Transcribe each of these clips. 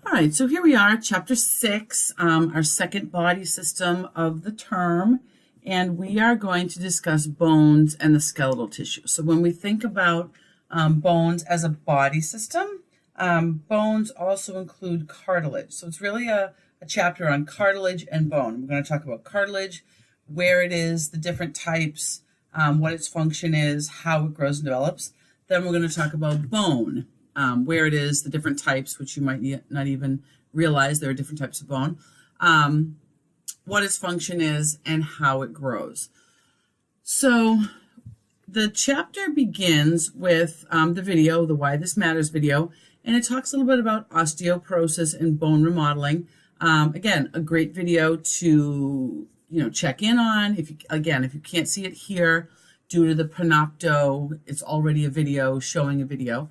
All right, so here we are, chapter 6, our second body system of the term, and we are going to discuss bones and the skeletal tissue. So when we think about bones as a body system, bones also include cartilage. So it's really a chapter on cartilage and bone. We're going to talk about cartilage, where it is, the different types, what its function is, how it grows and develops. Then we're going to talk about bone. Where it is, the different types, which you might not even realize there are different types of bone, what its function is, and how it grows. So the chapter begins with the video, the Why This Matters video, and it talks a little bit about osteoporosis and bone remodeling. Again, a great video to check in on. If you can't see it here due to the Panopto, it's already a video showing a video.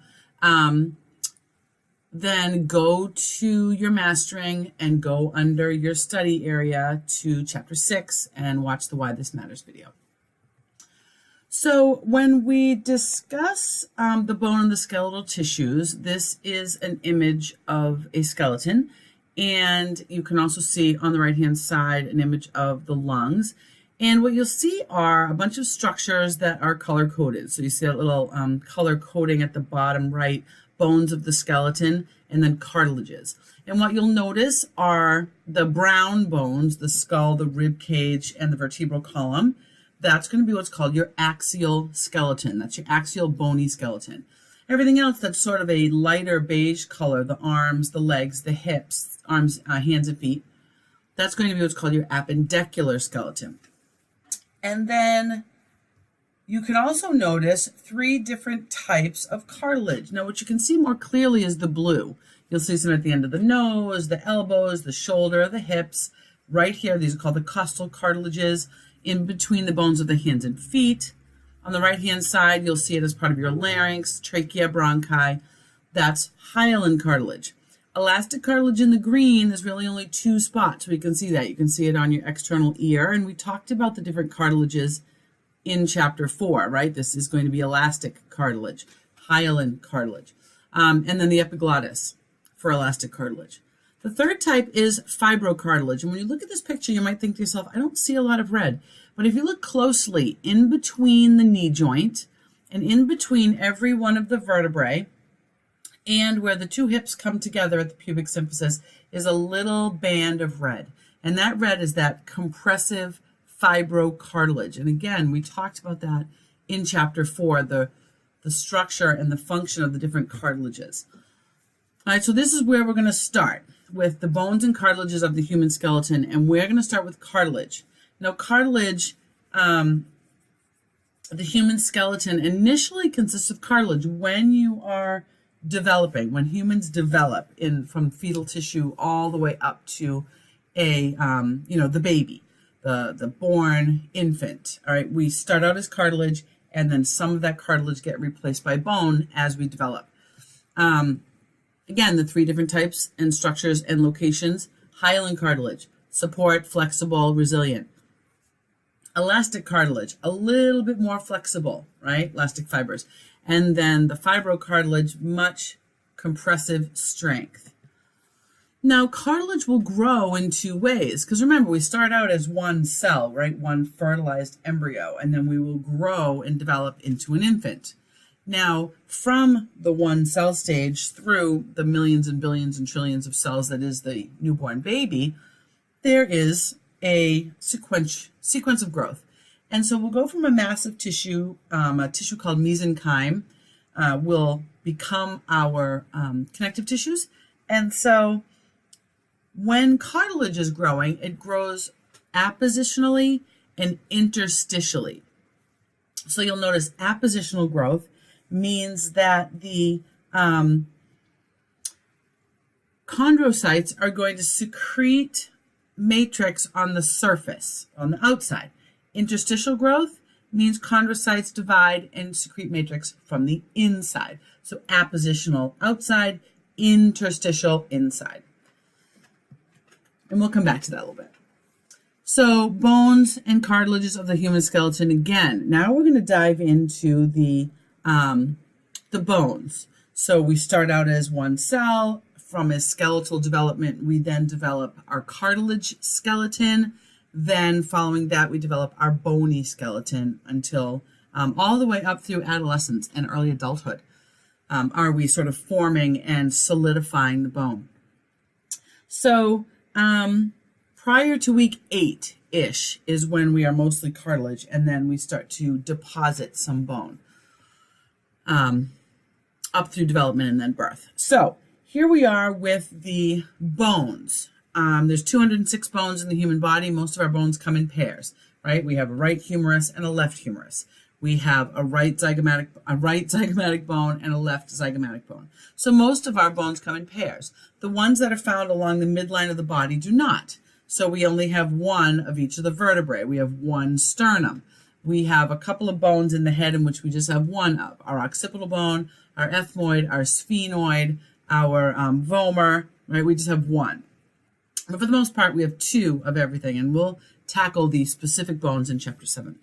Then go to your mastering and go under your study area to chapter 6 and watch the Why This Matters video. So when we discuss the bone and the skeletal tissues, this is an image of a skeleton, and you can also see on the right hand side an image of the lungs. And what you'll see are a bunch of structures that are color coded. So you see a little color coding at the bottom right, bones of the skeleton, and then cartilages. And what you'll notice are the brown bones, the skull, the rib cage, and the vertebral column. That's going to be what's called your axial skeleton. That's your axial bony skeleton. Everything else that's sort of a lighter beige color, the arms, the legs, the hips, arms, hands, and feet, that's going to be what's called your appendicular skeleton. And then you can also notice 3 different types of cartilage. Now, what you can see more clearly is the blue. You'll see some at the end of the nose, the elbows, the shoulder, the hips. Right here, these are called the costal cartilages, in between the bones of the hands and feet. On the right-hand side, you'll see it as part of your larynx, trachea, bronchi. That's hyaline cartilage. Elastic cartilage in the green is really only 2 spots. We can see that. You can see it on your external ear. And we talked about the different cartilages in chapter 4, right? This is going to be elastic cartilage, hyaline cartilage, and then the epiglottis for elastic cartilage. The third type is fibrocartilage. And when you look at this picture, you might think to yourself, I don't see a lot of red. But if you look closely, in between the knee joint and in between every one of the vertebrae, and where the 2 hips come together at the pubic symphysis is a little band of red. And that red is that compressive fibrocartilage. And again, we talked about that in chapter 4, the structure and the function of the different cartilages. All right, so this is where we're going to start with the bones and cartilages of the human skeleton. And we're going to start with cartilage. Now, cartilage, the human skeleton initially consists of cartilage when you are developing, when humans develop from fetal tissue all the way up to the baby, the born infant. All right, we start out as cartilage, and then some of that cartilage get replaced by bone as we develop. Again, the 3 different types and structures and locations: hyaline cartilage, support, flexible, resilient. Elastic cartilage, a little bit more flexible, right? Elastic fibers. And then the fibrocartilage, much compressive strength. Now, cartilage will grow in 2 ways, because remember, we start out as one cell, right? One fertilized embryo, and then we will grow and develop into an infant. Now, from the one cell stage through the millions and billions and trillions of cells that is the newborn baby, there is a sequence of growth. And so we'll go from a massive tissue, a tissue called mesenchyme, will become our connective tissues. And so when cartilage is growing, it grows appositionally and interstitially. So you'll notice appositional growth means that the chondrocytes are going to secrete matrix on the surface, on the outside. Interstitial growth means chondrocytes divide and secrete matrix from the inside. So appositional outside, interstitial inside. And we'll come back to that a little bit. So bones and cartilages of the human skeleton again. Now we're going to dive into the bones. So we start out as one cell, from a skeletal development, we then develop our cartilage skeleton. Then following that, we develop our bony skeleton until all the way up through adolescence and early adulthood are we sort of forming and solidifying the bone. So prior to week 8-ish is when we are mostly cartilage, and then we start to deposit some bone up through development and then birth. So here we are with the bones. There's 206 bones in the human body. Most of our bones come in pairs, right? We have a right humerus and a left humerus. We have a right zygomatic bone and a left zygomatic bone. So most of our bones come in pairs. The ones that are found along the midline of the body do not. So we only have one of each of the vertebrae. We have one sternum. We have a couple of bones in the head in which we just have one of. Our occipital bone, our ethmoid, our sphenoid, our vomer, right? We just have one. But for the most part, we have two of everything, and we'll tackle the specific bones in chapter 7.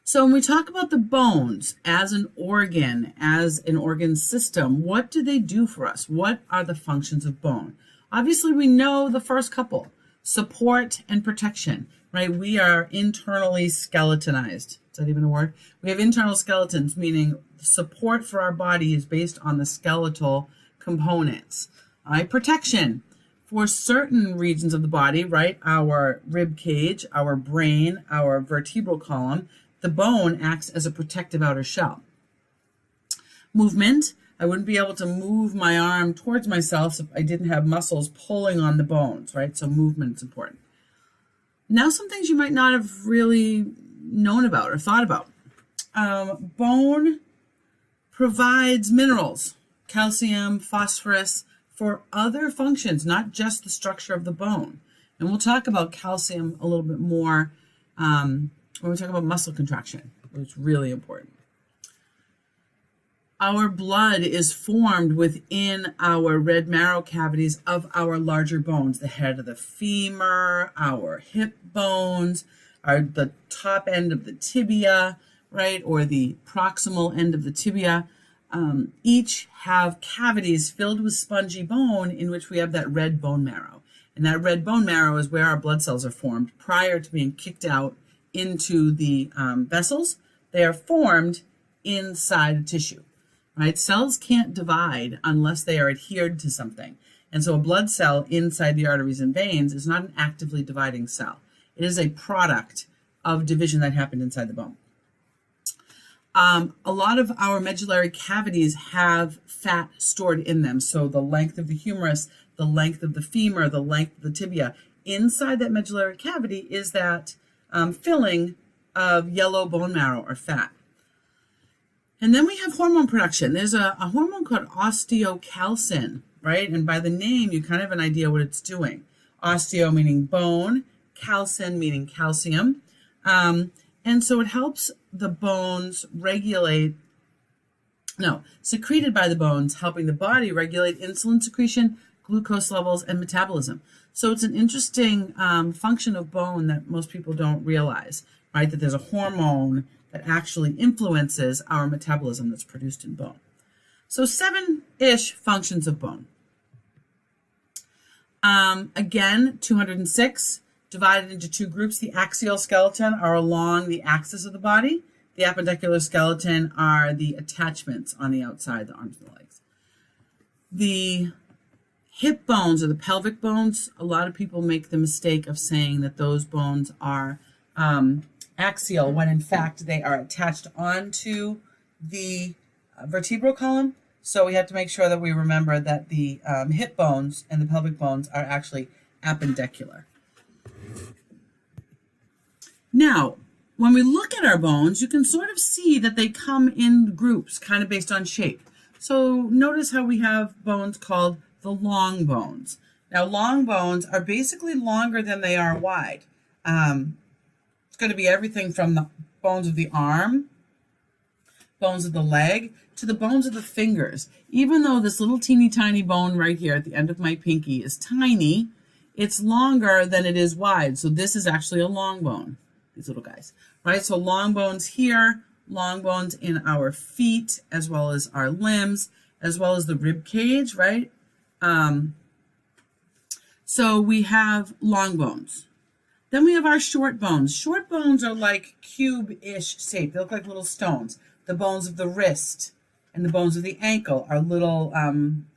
So when we talk about the bones as an organ system, what do they do for us? What are the functions of bone? Obviously, we know the first couple, support and protection, right? We are internally skeletonized. Is that even a word? We have internal skeletons, meaning support for our body is based on the skeletal components. Right? Protection for certain regions of the body, right? Our rib cage, our brain, our vertebral column, the bone acts as a protective outer shell. Movement, I wouldn't be able to move my arm towards myself if I didn't have muscles pulling on the bones, right? So movement is important. Now some things you might not have really known about or thought about. Bone provides minerals, calcium, phosphorus, for other functions, not just the structure of the bone. And we'll talk about calcium a little bit more when we talk about muscle contraction, which is really important. Our blood is formed within our red marrow cavities of our larger bones, the head of the femur, our hip bones, the top end of the tibia, right, or the proximal end of the tibia. Each have cavities filled with spongy bone in which we have that red bone marrow. And that red bone marrow is where our blood cells are formed prior to being kicked out into the vessels. They are formed inside a tissue, right? Cells can't divide unless they are adhered to something. And so a blood cell inside the arteries and veins is not an actively dividing cell. It is a product of division that happened inside the bone. A lot of our medullary cavities have fat stored in them. So the length of the humerus, the length of the femur, the length of the tibia. Inside that medullary cavity is that filling of yellow bone marrow or fat. And then we have hormone production. There's a hormone called osteocalcin, right? And by the name, you kind of have an idea what it's doing. Osteo meaning bone, calcin meaning calcium. And so it helps the bones secreted by the bones, helping the body regulate insulin secretion, glucose levels, and metabolism. So it's an interesting function of bone that most people don't realize, right? That there's a hormone that actually influences our metabolism that's produced in bone. So 7-ish functions of bone. Again, 206. Divided into two groups. The axial skeleton are along the axis of the body. The appendicular skeleton are the attachments on the outside, the arms and the legs. The hip bones or the pelvic bones, a lot of people make the mistake of saying that those bones are axial when in fact they are attached onto the vertebral column. So we have to make sure that we remember that the hip bones and the pelvic bones are actually appendicular. Now, when we look at our bones, you can sort of see that they come in groups, kind of based on shape. So notice how we have bones called the long bones. Now, long bones are basically longer than they are wide. It's going to be everything from the bones of the arm, bones of the leg, to the bones of the fingers. Even though this little teeny tiny bone right here at the end of my pinky is tiny, it's longer than it is wide. So this is actually a long bone. These little guys, right? So long bones here, long bones in our feet, as well as our limbs, as well as the rib cage, right? So we have long bones. Then we have our short bones. Short bones are like cube-ish shape. They look like little stones. The bones of the wrist and the bones of the ankle are little,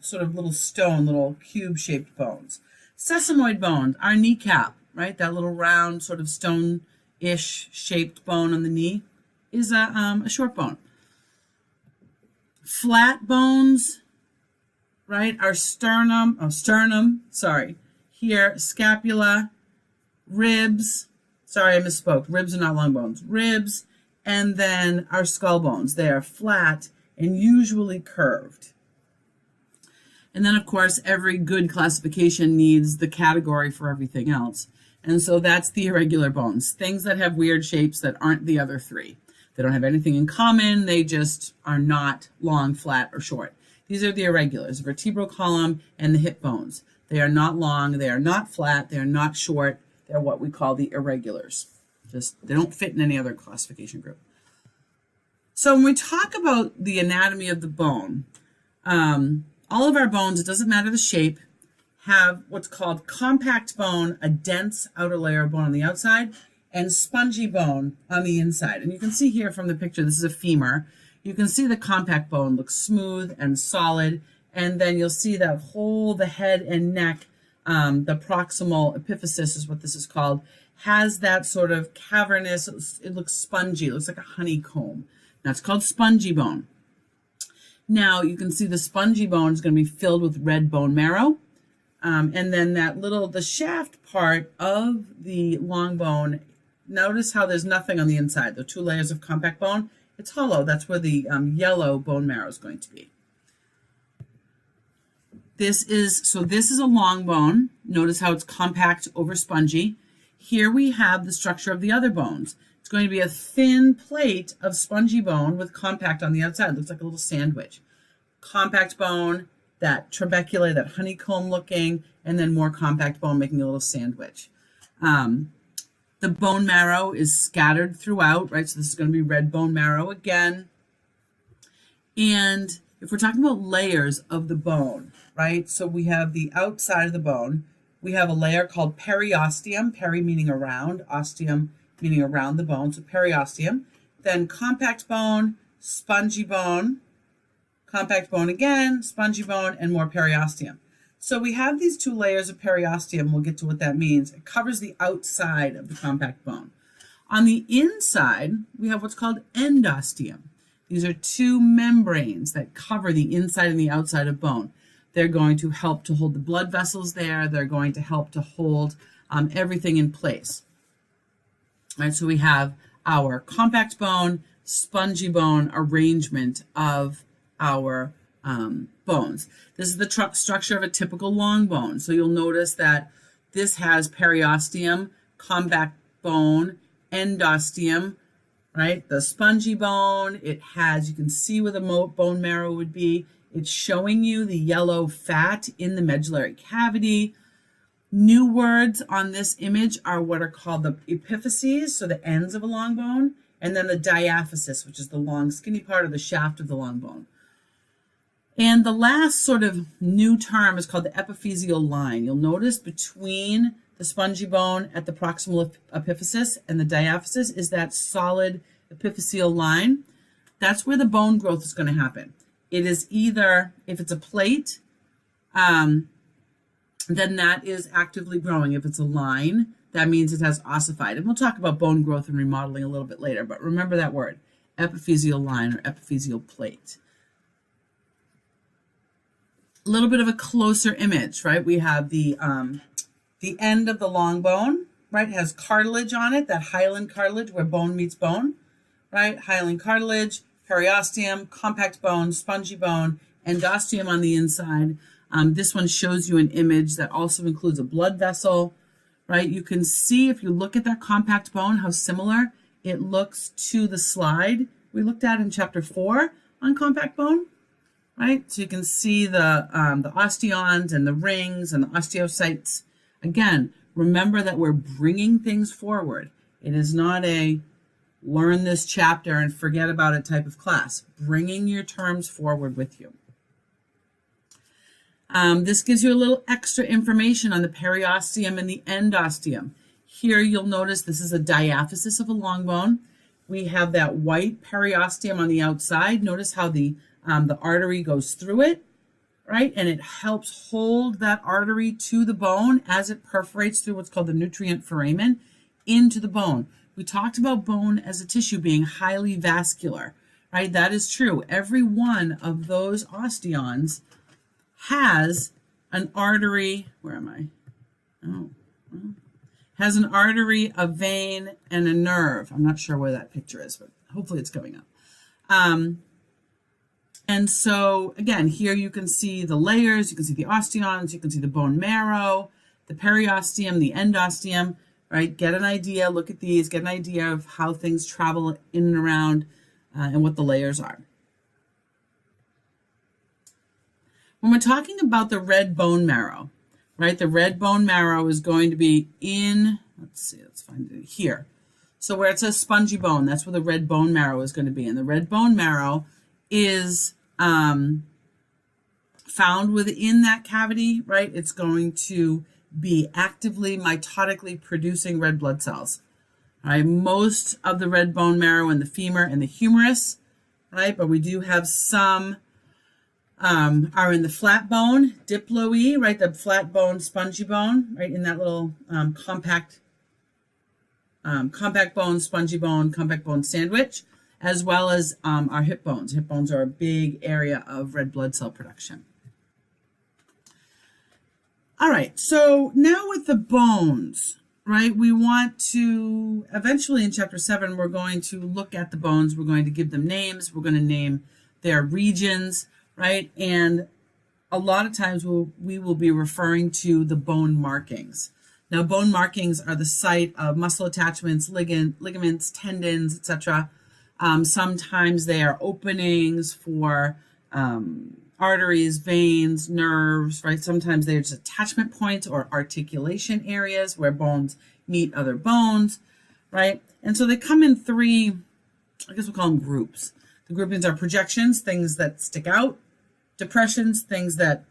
sort of little stone, little cube-shaped bones. Sesamoid bone, our kneecap, right? That little round sort of stone-ish shaped bone on the knee is a short bone. Flat bones, right? Our sternum, here, scapula, ribs, sorry, I misspoke. Ribs are not long bones. Ribs, and then our skull bones. They are flat and usually curved. And then, of course, every good classification needs the category for everything else. And so that's the irregular bones, things that have weird shapes that aren't the other three. They don't have anything in common. They just are not long, flat, or short. These are the irregulars, the vertebral column and the hip bones. They are not long. They are not flat. They are not short. They're what we call the irregulars. They don't fit in any other classification group. So when we talk about the anatomy of the bone, all of our bones, it doesn't matter the shape, have what's called compact bone, a dense outer layer of bone on the outside, and spongy bone on the inside. And you can see here from the picture, this is a femur. You can see the compact bone looks smooth and solid, and then you'll see that the head and neck, the proximal epiphysis is what this is called, has that sort of cavernous, it looks spongy, it looks like a honeycomb. That's called spongy bone. Now you can see the spongy bone is going to be filled with red bone marrow. And then the shaft part of the long bone, notice how there's nothing on the inside. The 2 layers of compact bone, it's hollow. That's where the yellow bone marrow is going to be. This is a long bone. Notice how it's compact over spongy. Here we have the structure of the other bones. It's going to be a thin plate of spongy bone with compact on the outside. It looks like a little sandwich. Compact bone, that trabeculae, that honeycomb looking, and then more compact bone making a little sandwich. The bone marrow is scattered throughout, right? So this is going to be red bone marrow again. And if we're talking about layers of the bone, right? So we have the outside of the bone. We have a layer called periosteum, peri meaning around, osteum meaning around the bone, so periosteum. Then compact bone, spongy bone, compact bone again, spongy bone, and more periosteum. So we have these 2 layers of periosteum. We'll get to what that means. It covers the outside of the compact bone. On the inside, we have what's called endosteum. These are 2 membranes that cover the inside and the outside of bone. They're going to help to hold the blood vessels there. They're going to help to hold everything in place. All right, so we have our compact bone, spongy bone arrangement of our bones. This is the structure of a typical long bone. So you'll notice that this has periosteum, compact bone, endosteum, right? The spongy bone, it has, you can see where the bone marrow would be. It's showing you the yellow fat in the medullary cavity. New words on this image are what are called the epiphyses, so the ends of a long bone, and then the diaphysis, which is the long skinny part of the shaft of the long bone. And the last sort of new term is called the epiphyseal line. You'll notice between the spongy bone at the proximal epiphysis and the diaphysis is that solid epiphyseal line. That's where the bone growth is going to happen. It is either, if it's a plate, then that is actively growing. If it's a line, that means it has ossified. And we'll talk about bone growth and remodeling a little bit later, but remember that word, epiphyseal line or epiphyseal plate. A little bit of a closer image, right? We have the end of the long bone, right? It has cartilage on it, that hyaline cartilage where bone meets bone, right? Hyaline cartilage, periosteum, compact bone, spongy bone, endosteum on the inside. This one shows you an image that also includes a blood vessel, right? You can see if you look at that compact bone, how similar it looks to the slide we looked at in chapter 4 on compact bone, right? So you can see the osteons and the rings and the osteocytes. Again, remember that we're bringing things forward. It is not a learn this chapter and forget about it type of class. Bringing your terms forward with you. This gives you a little extra information on the periosteum and the endosteum. Here you'll notice this is a diaphysis of a long bone. We have that white periosteum on the outside. Notice how the artery goes through it, right? And it helps hold that artery to the bone as it perforates through what's called the nutrient foramen into the bone. We talked about bone as a tissue being highly vascular, right? That is true. Every one of those osteons has an artery, where am I? Has an artery, a vein, and a nerve. I'm not sure where that picture is, but hopefully it's coming up. And so, again, here you can see the layers, you can see the osteons, you can see the bone marrow, the periosteum, the endosteum, right? Get an idea, look at these, get an idea of how things travel in and around and what the layers are. When we're talking about the red bone marrow, right? The red bone marrow is going to be in, let's find it here. So where it says spongy bone, that's where the red bone marrow is going to be. And the red bone marrow is found within that cavity, right? It's going to be actively mitotically producing red blood cells. Right? Most of the red bone marrow in the femur and the humerus, right? But we do have some are in the flat bone, diploe, right? The flat bone, spongy bone, right? In that little compact bone, spongy bone, compact bone sandwich, as well as our hip bones. Hip bones are a big area of red blood cell production. All right, so now with the bones, right, we want to, eventually in chapter 7, we're going to look at the bones. We're going to give them names. We're going to name their regions, right? And a lot of times we will be referring to the bone markings. Now, bone markings are the site of muscle attachments, ligaments, tendons, etc. Sometimes they are openings for arteries, veins, nerves, right? Sometimes they're just attachment points or articulation areas where bones meet other bones, right? And so they come in three, I guess we'll call them groups. The groupings are projections, things that stick out, depressions, things that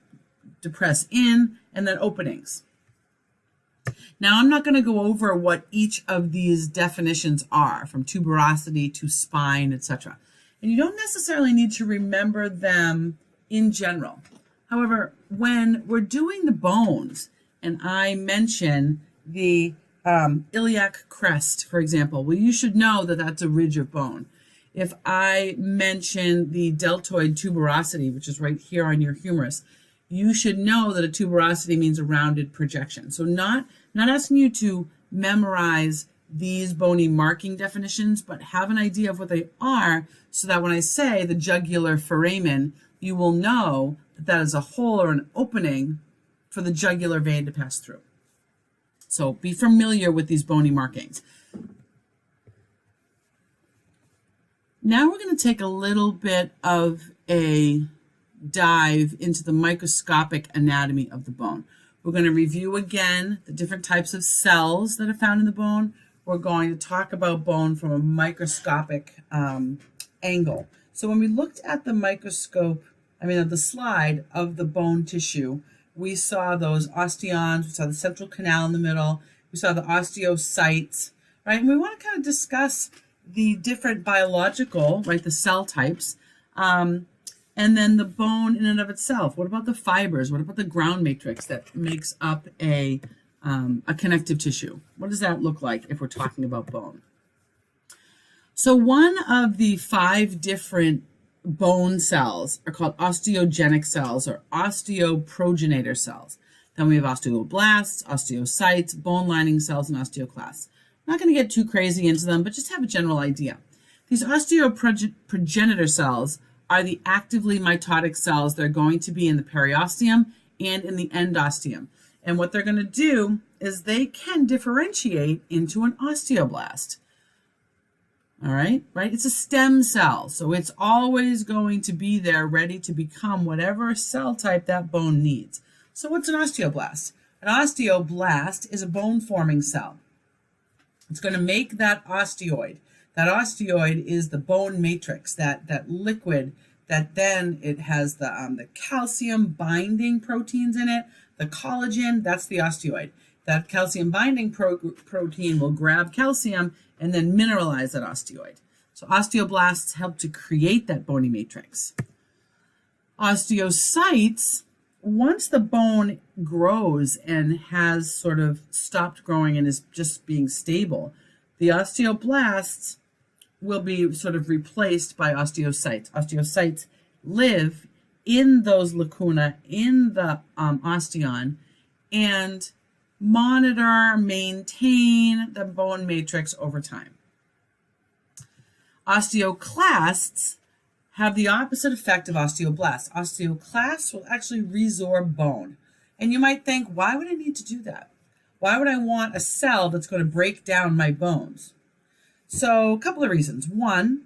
depress in, and then openings. Now, I'm not going to go over what each of these definitions are, from tuberosity to spine, etc. And you don't necessarily need to remember them in general. However, when we're doing the bones, and I mention the iliac crest, for example, well, you should know that that's a ridge of bone. If I mention the deltoid tuberosity, which is right here on your humerus, you should know that a tuberosity means a rounded projection. So not asking you to memorize these bony marking definitions, but have an idea of what they are so that when I say the jugular foramen, you will know that that is a hole or an opening for the jugular vein to pass through. So be familiar with these bony markings. Now we're going to take a little bit of a dive into the microscopic anatomy of the bone. We're going to review again the different types of cells that are found in the bone. We're going to talk about bone from a microscopic angle. So when we looked at the the slide of the bone tissue, we saw those osteons, we saw the central canal in the middle, we saw the osteocytes, right? And we want to kind of discuss the different biological, right, the cell types, and then the bone in and of itself. What about the fibers? What about the ground matrix that makes up a connective tissue? What does that look like if we're talking about bone? So one of the 5 different bone cells are called osteogenic cells or osteoprogenitor cells. Then we have osteoblasts, osteocytes, bone lining cells, and osteoclasts. I'm not going to get too crazy into them, but just have a general idea. These osteoprogenitor cells are the actively mitotic cells that are going to be in the periosteum and in the endosteum. And what they're going to do is they can differentiate into an osteoblast. All right, right? It's a stem cell, so it's always going to be there ready to become whatever cell type that bone needs. So what's an osteoblast? An osteoblast is a bone-forming cell. It's going to make that osteoid. That osteoid is the bone matrix, that liquid that then it has the calcium binding proteins in it, the collagen, that's the osteoid. That calcium binding protein will grab calcium and then mineralize that osteoid. So osteoblasts help to create that bony matrix. Osteocytes, once the bone grows and has sort of stopped growing and is just being stable, the osteoblasts will be sort of replaced by osteocytes. Osteocytes live in those lacuna in the osteon and monitor, maintain the bone matrix over time. Osteoclasts have the opposite effect of osteoblasts. Osteoclasts will actually resorb bone. And you might think, why would I need to do that? Why would I want a cell that's going to break down my bones? So a couple of reasons. One,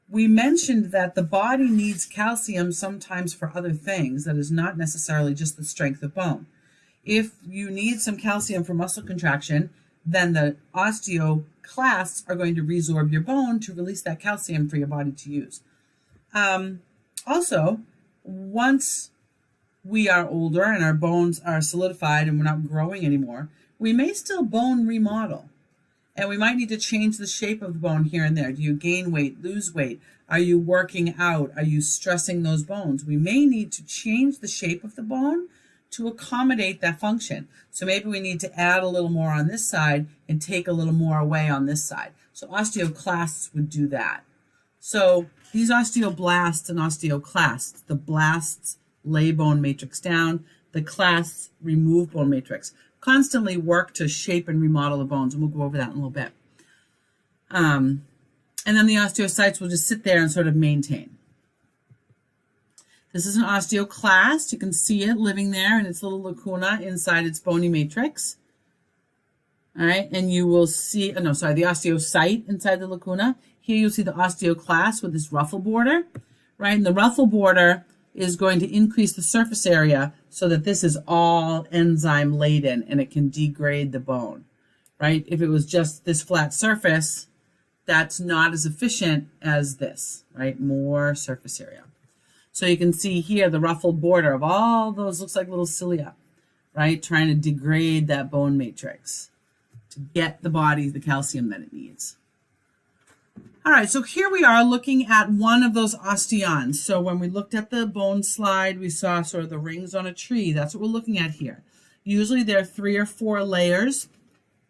we mentioned that the body needs calcium sometimes for other things that is not necessarily just the strength of bone. If you need some calcium for muscle contraction, then the osteoclasts are going to resorb your bone to release that calcium for your body to use. Also, once we are older and our bones are solidified and we're not growing anymore, we may still bone remodel. And we might need to change the shape of the bone here and there. Do you gain weight, lose weight? Are you working out? Are you stressing those bones? We may need to change the shape of the bone to accommodate that function. So maybe we need to add a little more on this side and take a little more away on this side. So osteoclasts would do that. So these osteoblasts and osteoclasts, the blasts lay bone matrix down, the clasts remove bone matrix, constantly work to shape and remodel the bones, and we'll go over that in a little bit. And then the osteocytes will just sit there and sort of maintain. This is an osteoclast. You can see it living there in its little lacuna inside its bony matrix. All right, and you will see, the osteocyte inside the lacuna. Here you'll see the osteoclast with this ruffle border, right? And the ruffle border is going to increase the surface area so that this is all enzyme laden and it can degrade the bone, right? If it was just this flat surface, that's not as efficient as this, right? More surface area. So you can see here the ruffled border of all those looks like little cilia, right? Trying to degrade that bone matrix to get the body the calcium that it needs. All right, so here we are looking at one of those osteons. So when we looked at the bone slide, we saw sort of the rings on a tree. That's what we're looking at here. Usually there are 3 or 4 layers.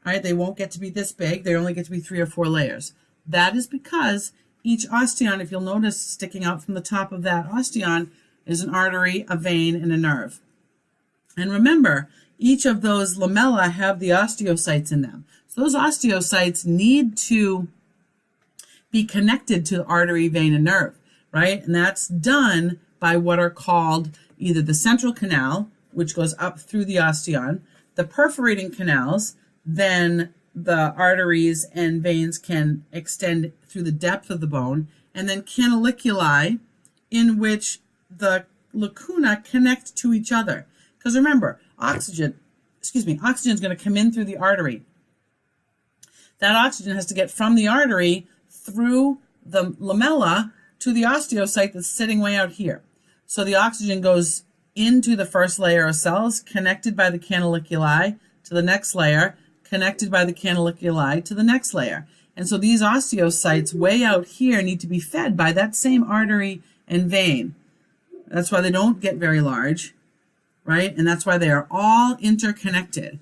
All right, they won't get to be this big. They only get to be 3 or 4 layers. That is because each osteon, if you'll notice, sticking out from the top of that osteon is an artery, a vein, and a nerve. And remember, each of those lamella have the osteocytes in them. So those osteocytes need to be connected to the artery, vein, and nerve, right? And that's done by what are called either the central canal, which goes up through the osteon, the perforating canals, then the arteries and veins can extend through the depth of the bone, and then canaliculi, in which the lacuna connect to each other. Because remember, oxygen is going to come in through the artery. That oxygen has to get from the artery through the lamella to the osteocyte that's sitting way out here. So the oxygen goes into the first layer of cells, connected by the canaliculi to the next layer, connected by the canaliculi to the next layer. And so these osteocytes way out here need to be fed by that same artery and vein. That's why they don't get very large, right? And that's why they are all interconnected.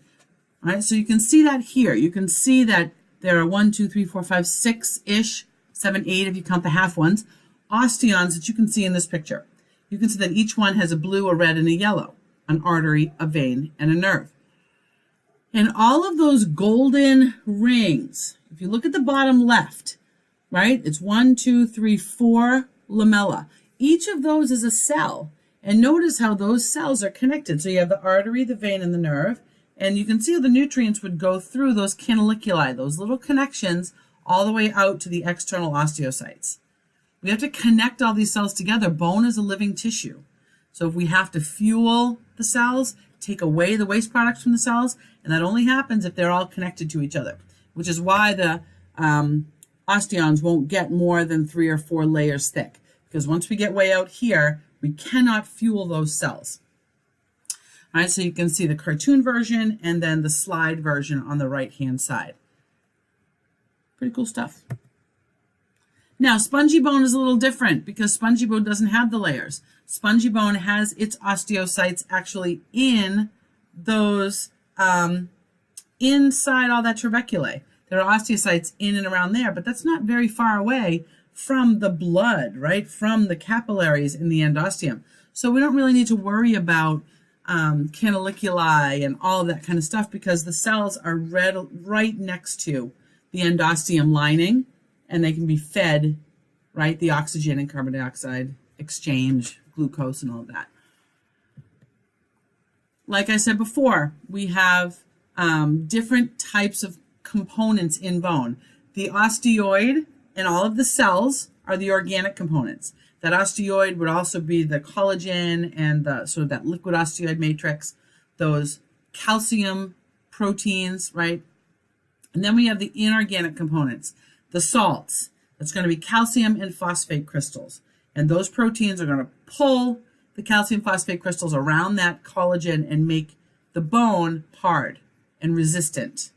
All right, so you can see that here. You can see that there are 1, 2, 3, 4, 5, 6-ish, 7, 8 if you count the half ones, osteons that you can see in this picture. You can see that each one has a blue, a red, and a yellow, an artery, a vein, and a nerve. And all of those golden rings, if you look at the bottom left, right, it's 1, 2, 3, 4 lamella. Each of those is a cell. And notice how those cells are connected. So you have the artery, the vein, and the nerve. And you can see how the nutrients would go through those canaliculi, those little connections, all the way out to the external osteocytes. We have to connect all these cells together. Bone is a living tissue. So if we have to fuel the cells, take away the waste products from the cells, and that only happens if they're all connected to each other, which is why the osteons won't get more than 3 or 4 layers thick, because once we get way out here, we cannot fuel those cells. All right, so you can see the cartoon version and then the slide version on the right-hand side. Pretty cool stuff. Now, spongy bone is a little different because spongy bone doesn't have the layers. Spongy bone has its osteocytes actually in those, inside all that trabeculae. There are osteocytes in and around there, but that's not very far away from the blood, right? From the capillaries in the endosteum. So we don't really need to worry about canaliculi and all of that kind of stuff because the cells are right next to the endosteum lining and they can be fed, right? The oxygen and carbon dioxide exchange, glucose and all of that. Like I said before, we have different types of components in bone. The osteoid and all of the cells are the organic components. That osteoid would also be the collagen and the sort of that liquid osteoid matrix, those calcium proteins, right? And then we have the inorganic components, the salts. That's going to be calcium and phosphate crystals. And those proteins are going to pull the calcium phosphate crystals around that collagen and make the bone hard and resistant.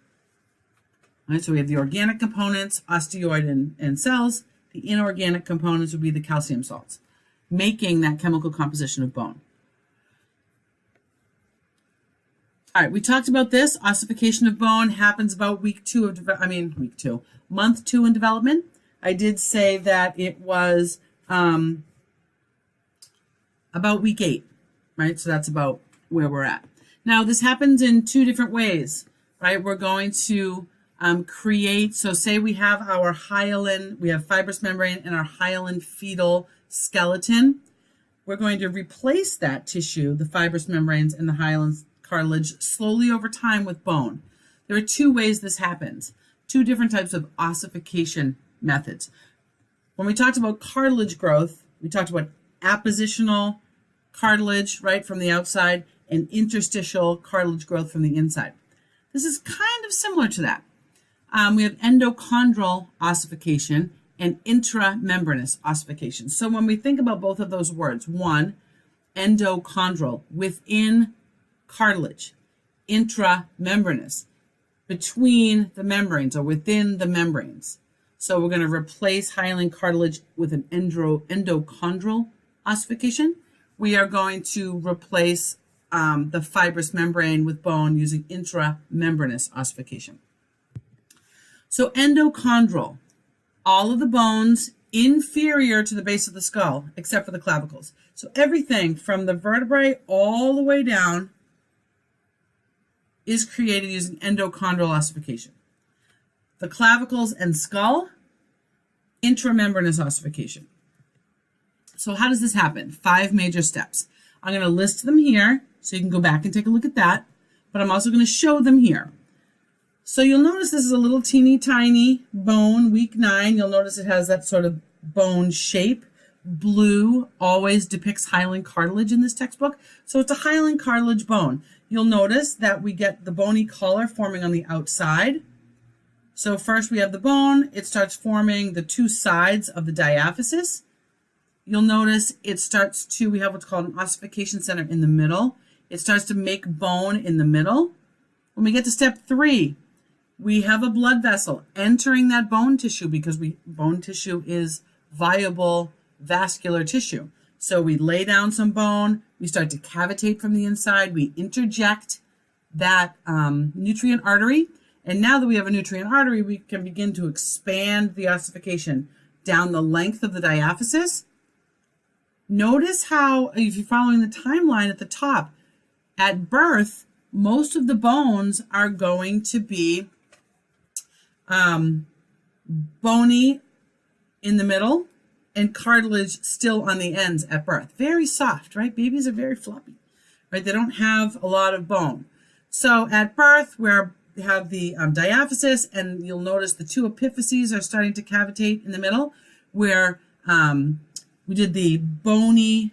All right, so we have the organic components, osteoid and cells. The inorganic components would be the calcium salts, making that chemical composition of bone. All right, we talked about this. Ossification of bone happens about month 2 in development. I did say that it was about week 8, right? So that's about where we're at. Now, this happens in 2 different ways, right? We're going to create, so say we have our hyaline, we have fibrous membrane in our hyaline fetal skeleton. We're going to replace that tissue, the fibrous membranes and the hyaline cartilage, slowly over time with bone. There are 2 ways this happens, 2 different types of ossification methods. When we talked about cartilage growth, we talked about appositional cartilage, right, from the outside, and interstitial cartilage growth from the inside. This is kind of similar to that. We have endochondral ossification and intramembranous ossification. So when we think about both of those words, one, endochondral, within cartilage, intramembranous, between the membranes or within the membranes. So we're going to replace hyaline cartilage with an endochondral ossification. We are going to replace the fibrous membrane with bone using intramembranous ossification. So endochondral, all of the bones inferior to the base of the skull, except for the clavicles. So everything from the vertebrae all the way down is created using endochondral ossification. The clavicles and skull, intramembranous ossification. So how does this happen? 5 major steps. I'm going to list them here so you can go back and take a look at that, but I'm also going to show them here. So you'll notice this is a little teeny tiny bone, week 9. You'll notice it has that sort of bone shape. Blue always depicts hyaline cartilage in this textbook. So it's a hyaline cartilage bone. You'll notice that we get the bony collar forming on the outside. So first we have the bone. It starts forming the 2 sides of the diaphysis. You'll notice it starts to, we have what's called an ossification center in the middle. It starts to make bone in the middle. When we get to step 3, we have a blood vessel entering that bone tissue because bone tissue is viable vascular tissue. So we lay down some bone, we start to cavitate from the inside, we interject that nutrient artery, and now that we have a nutrient artery, we can begin to expand the ossification down the length of the diaphysis. Notice how, if you're following the timeline at the top, at birth, most of the bones are going to be bony in the middle and cartilage still on the ends at birth. Very soft, right? Babies are very floppy, right? They don't have a lot of bone. So at birth, we have the diaphysis, and you'll notice the 2 epiphyses are starting to cavitate in the middle, where we did the bony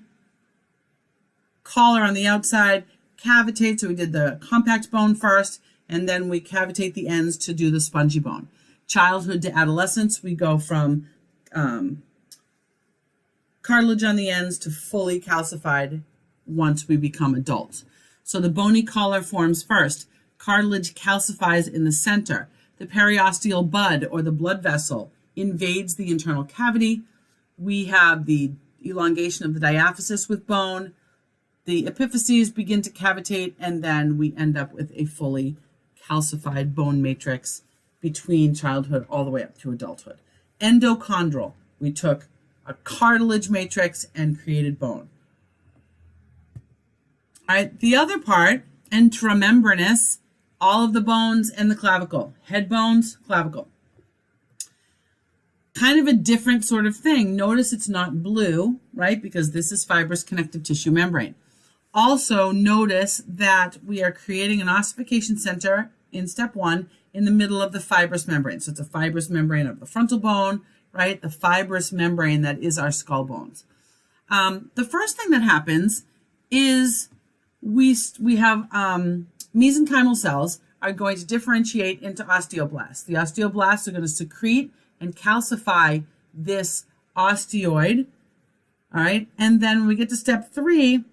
collar on the outside, cavitate, so we did the compact bone first, and then we cavitate the ends to do the spongy bone. Childhood to adolescence, we go from cartilage on the ends to fully calcified once we become adults. So the bony collar forms first. Cartilage calcifies in the center. The periosteal bud, or the blood vessel, invades the internal cavity. We have the elongation of the diaphysis with bone. The epiphyses begin to cavitate, and then we end up with a fully calcified bone matrix between childhood all the way up to adulthood. Endochondral, we took a cartilage matrix and created bone. All right, the other part, intramembranous, all of the bones and the clavicle, head bones, clavicle. Kind of a different sort of thing. Notice it's not blue, right? Because this is fibrous connective tissue membrane. Also notice that we are creating an ossification center in step 1 in the middle of the fibrous membrane. So it's a fibrous membrane of the frontal bone, right? The fibrous membrane that is our skull bones. The first thing that happens is we have mesenchymal cells are going to differentiate into osteoblasts. The osteoblasts are going to secrete and calcify this osteoid, all right? And then when we get to step 3,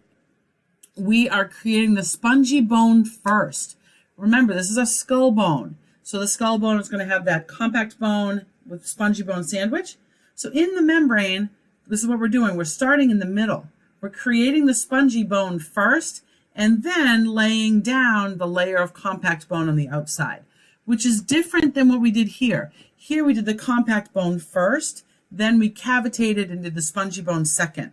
we are creating the spongy bone first. Remember, this is a skull bone. So the skull bone is going to have that compact bone with spongy bone sandwich. So in the membrane, this is what we're doing. We're starting in the middle. We're creating the spongy bone first, and then laying down the layer of compact bone on the outside, which is different than what we did here. Here we did the compact bone first, then we cavitated and did the spongy bone second.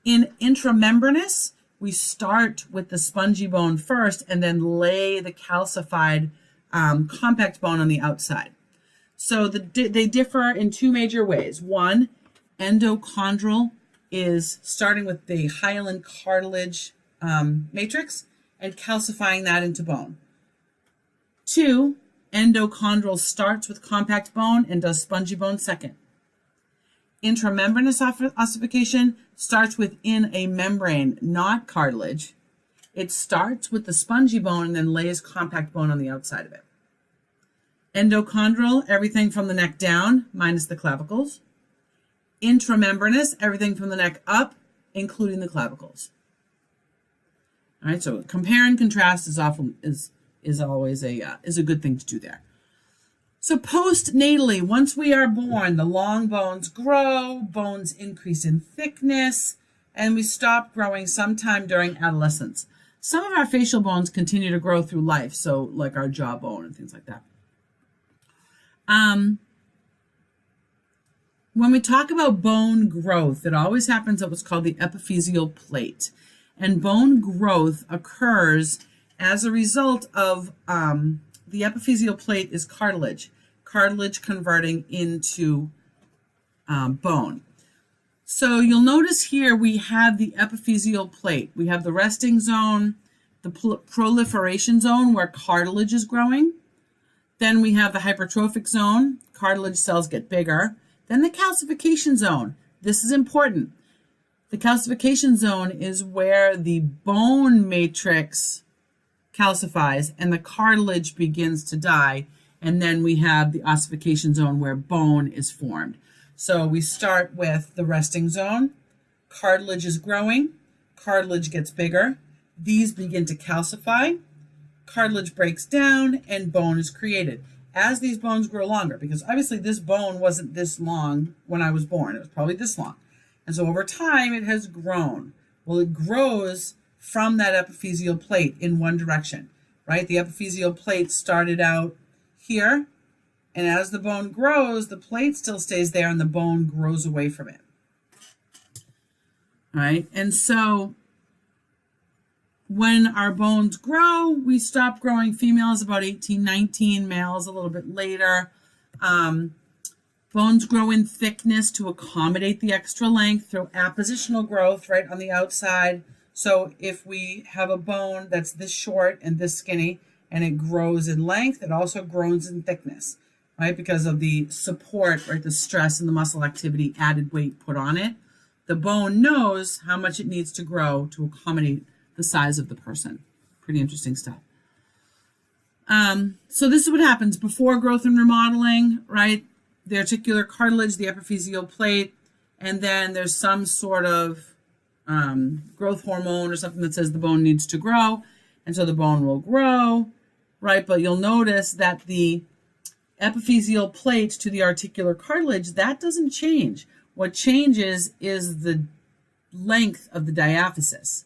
In intramembranous, we start with the spongy bone first and then lay the calcified compact bone on the outside. So they differ in 2 major ways. One, endochondral is starting with the hyaline cartilage matrix and calcifying that into bone. 2, endochondral starts with compact bone and does spongy bone second. Intramembranous ossification starts within a membrane, not cartilage. It starts with the spongy bone and then lays compact bone on the outside of it. Endochondral, everything from the neck down, minus the clavicles. Intramembranous, everything from the neck up, including the clavicles. All right, so compare and contrast is always a good thing to do there. So postnatally, once we are born, the long bones grow, bones increase in thickness, and we stop growing sometime during adolescence. Some of our facial bones continue to grow through life, so like our jawbone and things like that. When we talk about bone growth, it always happens at what's called the epiphyseal plate. And bone growth occurs as a result of the epiphyseal plate is cartilage converting into bone. So you'll notice here we have the epiphyseal plate. We have the resting zone, the proliferation zone where cartilage is growing. Then we have the hypertrophic zone, cartilage cells get bigger. Then the calcification zone. This is important. The calcification zone is where the bone matrix calcifies and the cartilage begins to die. And then we have the ossification zone where bone is formed. So we start with the resting zone. Cartilage is growing. Cartilage gets bigger. These begin to calcify. Cartilage breaks down and bone is created. As these bones grow longer, because obviously this bone wasn't this long when I was born. It was probably this long. And so over time it has grown. Well, it grows from that epiphyseal plate in one direction, right? The epiphyseal plate started out here, and as the bone grows, the plate still stays there and the bone grows away from it. All right, and so when our bones grow, we stop growing. Females about 18, 19, males a little bit later. Bones grow in thickness to accommodate the extra length through appositional growth right on the outside. So if we have a bone that's this short and this skinny and it grows in length, it also grows in thickness, right? Because of the support, right? The stress and the muscle activity, added weight put on it. The bone knows how much it needs to grow to accommodate the size of the person. Pretty interesting stuff. So this is what happens before growth and remodeling, right? The articular cartilage, the epiphyseal plate, and then there's some sort of growth hormone or something that says the bone needs to grow, and so the bone will grow, right? But you'll notice that the epiphyseal plate to the articular cartilage, that doesn't change. What changes is the length of the diaphysis,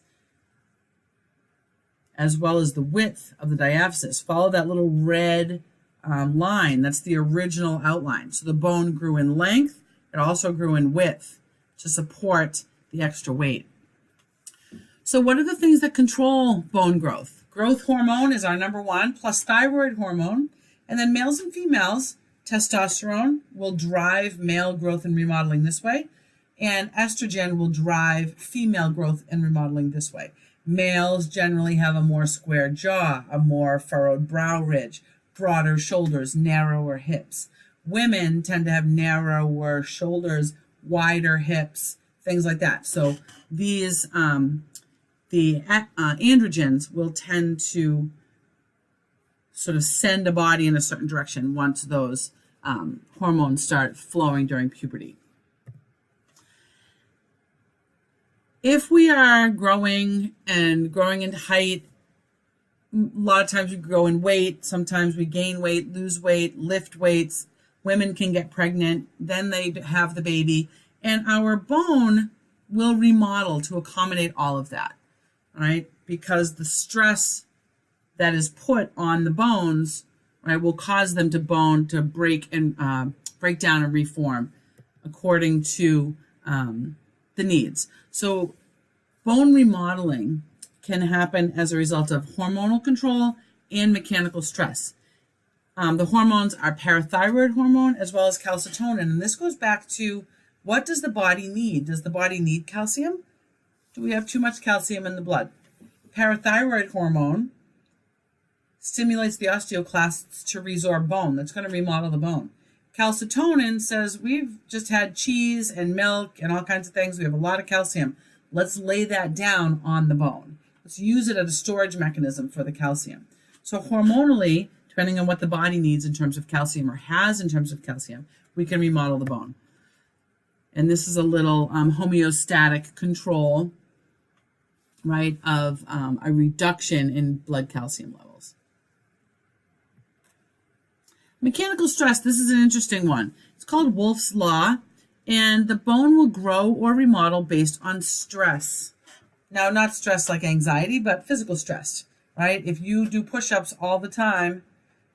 as well as the width of the diaphysis. Follow that little red line. That's the original outline. So the bone grew in length. It also grew in width to support the extra weight. So what are the things that control bone growth? Growth hormone is our number one, plus thyroid hormone. And then males and females, testosterone will drive male growth and remodeling this way, and estrogen will drive female growth and remodeling this way. Males generally have a more square jaw, a more furrowed brow ridge, broader shoulders, narrower hips. Women tend to have narrower shoulders, wider hips, things like that. So these, the androgens will tend to sort of send a body in a certain direction once those hormones start flowing during puberty. If we are growing in height, a lot of times we grow in weight, sometimes we gain weight, lose weight, lift weights. Women can get pregnant, then they have the baby, and our bone will remodel to accommodate all of that, right? Because the stress that is put on the bones, right, will cause them to break down and reform according to the needs. So bone remodeling can happen as a result of hormonal control and mechanical stress. The hormones are parathyroid hormone as well as calcitonin, and this goes back to, what does the body need? Does the body need calcium? Do we have too much calcium in the blood? Parathyroid hormone stimulates the osteoclasts to resorb bone. That's going to remodel the bone. Calcitonin says, we've just had cheese and milk and all kinds of things. We have a lot of calcium. Let's lay that down on the bone. Let's use it as a storage mechanism for the calcium. So hormonally, depending on what the body needs in terms of calcium or has in terms of calcium, we can remodel the bone. And this is a little homeostatic control, right, of a reduction in blood calcium levels. Mechanical stress, this is an interesting one. It's called Wolff's Law, and the bone will grow or remodel based on stress. Now, not stress like anxiety, but physical stress, right? If you do push-ups all the time,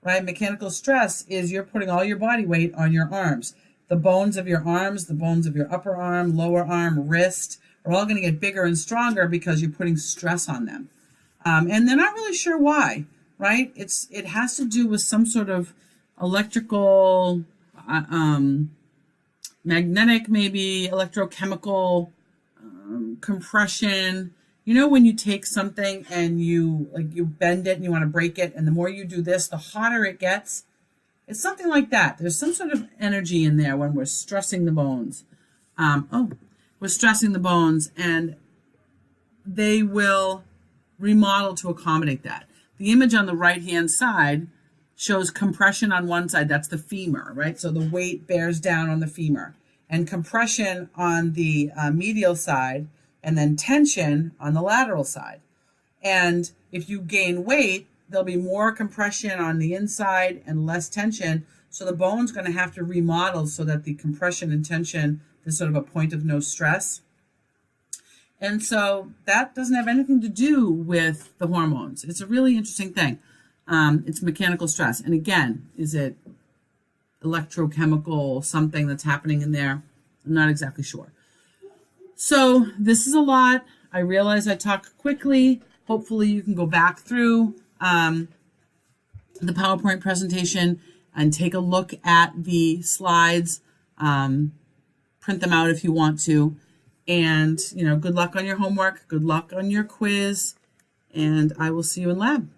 right, mechanical stress is you're putting all your body weight on your arms. The bones of your arms, the bones of your upper arm, lower arm, wrist are all going to get bigger and stronger because you're putting stress on them. And they're not really sure why, right? It has to do with some sort of electrical, magnetic, maybe electrochemical compression. You know, when you take something and you bend it and you want to break it, and the more you do this, the hotter it gets. It's something like that. There's some sort of energy in there when we're stressing the bones. We're stressing the bones, and they will remodel to accommodate that. The image on the right-hand side shows compression on one side. That's the femur, right? So the weight bears down on the femur, and compression on the medial side, and then tension on the lateral side. And if you gain weight, there'll be more compression on the inside and less tension. So the bone's going to have to remodel so that the compression and tension is sort of a point of no stress. And so that doesn't have anything to do with the hormones. It's a really interesting thing. It's mechanical stress. And again, is it electrochemical, something that's happening in there? I'm not exactly sure. So this is a lot. I realize I talk quickly. Hopefully you can go back through the PowerPoint presentation and take a look at the slides. Print them out if you want to. And, good luck on your homework. Good luck on your quiz. And I will see you in lab.